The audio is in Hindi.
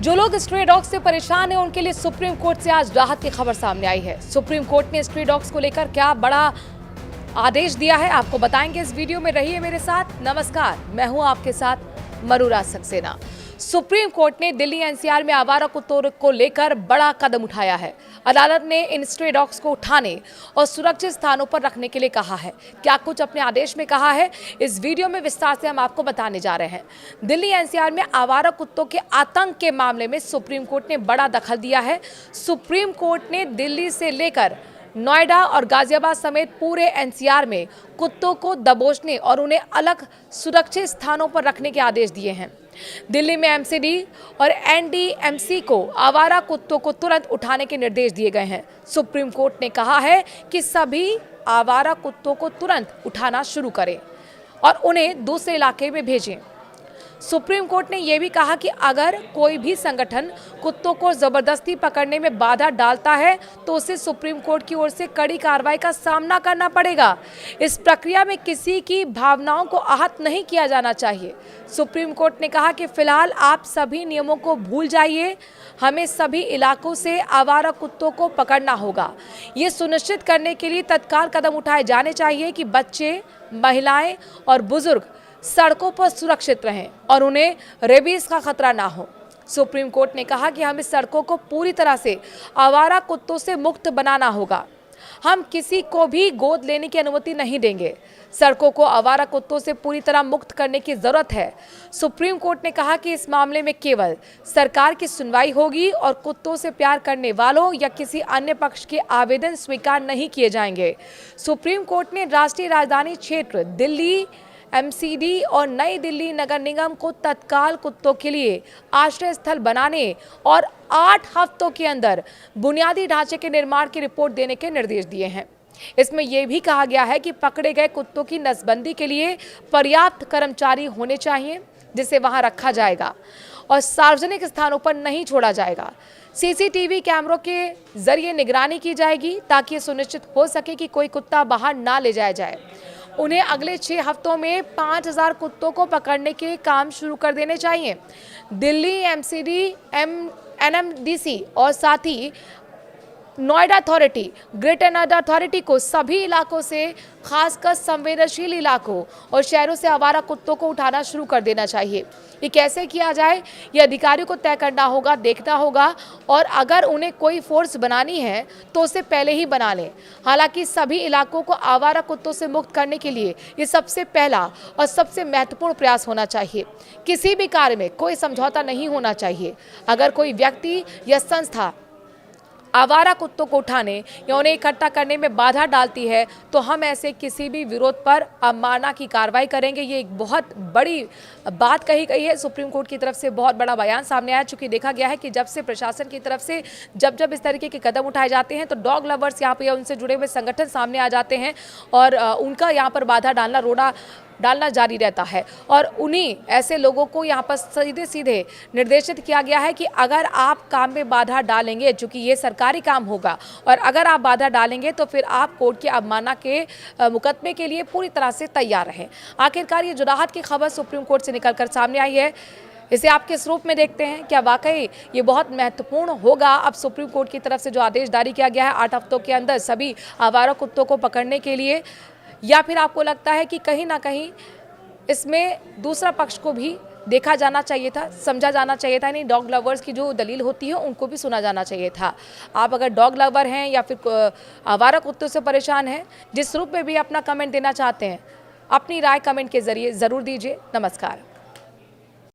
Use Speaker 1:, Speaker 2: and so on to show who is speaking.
Speaker 1: जो लोग स्ट्रे डॉग्स से परेशान हैं उनके लिए सुप्रीम कोर्ट से आज राहत की खबर सामने आई है। सुप्रीम कोर्ट ने स्ट्रे डॉग्स को लेकर क्या बड़ा आदेश दिया है, आपको बताएंगे इस वीडियो में। रहिए मेरे साथ। नमस्कार, मैं हूं आपके साथ मरुराज सक्सेना। सुप्रीम कोर्ट ने दिल्ली एनसीआर में आवारा कुत्तों को लेकर बड़ा कदम उठाया है। अदालत ने इन स्ट्रे डॉग्स को उठाने और सुरक्षित स्थानों पर रखने के लिए कहा है। क्या कुछ अपने आदेश में कहा है, इस वीडियो में विस्तार से हम आपको बताने जा रहे हैं। दिल्ली एनसीआर में आवारा कुत्तों के आतंक के मामले में सुप्रीम कोर्ट ने बड़ा दखल दिया है। सुप्रीम कोर्ट ने दिल्ली से लेकर नोएडा और गाजियाबाद समेत पूरे एनसीआर में कुत्तों को दबोचने और उन्हें अलग सुरक्षित स्थानों पर रखने के आदेश दिए हैं। दिल्ली में एमसीडी और एनडीएमसी को आवारा कुत्तों को तुरंत उठाने के निर्देश दिए गए हैं। सुप्रीम कोर्ट ने कहा है कि सभी आवारा कुत्तों को तुरंत उठाना शुरू करें और उन्हें दूसरे इलाके में भेजें। सुप्रीम कोर्ट ने यह भी कहा कि अगर कोई भी संगठन कुत्तों को जबरदस्ती पकड़ने में बाधा डालता है तो उसे सुप्रीम कोर्ट की ओर से कड़ी कार्रवाई का सामना करना पड़ेगा। इस प्रक्रिया में किसी की भावनाओं को आहत नहीं किया जाना चाहिए। सुप्रीम कोर्ट ने कहा कि फिलहाल आप सभी नियमों को भूल जाइए। हमें सभी इलाकों से आवारा कुत्तों को पकड़ना होगा। ये सुनिश्चित करने के लिए तत्काल कदम उठाए जाने चाहिए कि बच्चे, महिलाएं और बुजुर्ग सड़कों पर सुरक्षित रहें और उन्हें रेबीज का खतरा ना हो। सुप्रीम कोर्ट ने कहा कि हमें सड़कों को पूरी तरह से आवारा कुत्तों से मुक्त बनाना होगा। हम किसी को भी गोद लेने की अनुमति नहीं देंगे। सड़कों को आवारा कुत्तों से पूरी तरह मुक्त करने की जरूरत है। सुप्रीम कोर्ट ने कहा कि इस मामले में केवल सरकार की सुनवाई होगी और कुत्तों से प्यार करने वालों या किसी अन्य पक्ष के आवेदन स्वीकार नहीं किए जाएंगे। सुप्रीम कोर्ट ने राष्ट्रीय राजधानी क्षेत्र दिल्ली, एमसीडी और नई दिल्ली नगर निगम को तत्काल कुत्तों के लिए आश्रय स्थल बनाने और 8 हफ्तों के अंदर बुनियादी ढांचे के निर्माण की रिपोर्ट देने के निर्देश दिए हैं। इसमें यह भी कहा गया है कि पकड़े गए कुत्तों की नसबंदी के लिए पर्याप्त कर्मचारी होने चाहिए जिसे वहां रखा जाएगा और सार्वजनिक स्थानों पर नहीं छोड़ा जाएगा। सीसीटीवी कैमरों के जरिए निगरानी की जाएगी ताकि सुनिश्चित हो सके कि कोई कुत्ता बाहर ना ले जाया जाए। उन्हें अगले 6 हफ्तों में 5000 कुत्तों को पकड़ने के काम शुरू कर देने चाहिए। दिल्ली एमसीडी, एनएमडीसी और साथ ही Noida authority, Greater Noida authority को सभी इलाकों से, खासकर संवेदनशील इलाकों और शहरों से आवारा कुत्तों को उठाना शुरू कर देना चाहिए। ये कैसे किया जाए, ये अधिकारियों को तय करना होगा, देखना होगा और अगर उन्हें कोई फोर्स बनानी है तो उसे पहले ही बना लें। हालांकि सभी इलाकों को आवारा कुत्तों से मुक्त करने के लिए ये सबसे पहला और सबसे महत्वपूर्ण प्रयास होना चाहिए। किसी भी कार्य में कोई समझौता नहीं होना चाहिए। अगर कोई व्यक्ति या संस्था आवारा कुत्तों को उठाने या उन्हें इकट्ठा करने में बाधा डालती है तो हम ऐसे किसी भी विरोध पर अवमानना की कार्रवाई करेंगे। ये एक बहुत बड़ी बात कही गई है। सुप्रीम कोर्ट की तरफ से बहुत बड़ा बयान सामने आया। चूंकि देखा गया है कि जब से प्रशासन की तरफ से जब इस तरीके के कदम उठाए जाते हैं तो डॉग लवर्स यहाँ पे या उनसे जुड़े हुए संगठन सामने आ जाते हैं और उनका यहाँ पर बाधा डालना जारी रहता है और उन्हीं ऐसे लोगों को यहाँ पर सीधे निर्देशित किया गया है कि अगर आप काम में बाधा डालेंगे, चूंकि ये सरकारी काम होगा और अगर आप बाधा डालेंगे तो फिर आप कोर्ट की अवमानना के मुकदमे के लिए पूरी तरह से तैयार रहें। आखिरकार ये जो राहत की खबर सुप्रीम कोर्ट से निकलकर सामने आई है, इसे आप किस रूप में देखते हैं? क्या वाकई ये बहुत महत्वपूर्ण होगा? अब सुप्रीम कोर्ट की तरफ से जो आदेश जारी किया गया है 8 हफ्तों के अंदर सभी आवारा कुत्तों को पकड़ने के लिए, या फिर आपको लगता है कि कहीं ना कहीं इसमें दूसरा पक्ष को भी देखा जाना चाहिए था, समझा जाना चाहिए था? नहीं, डॉग लवर्स की जो दलील होती है उनको भी सुना जाना चाहिए था। आप अगर डॉग लवर हैं या फिर आवारा कुत्तों से परेशान हैं, जिस रूप में भी अपना कमेंट देना चाहते हैं, अपनी राय कमेंट के जरिए ज़रूर दीजिए। नमस्कार।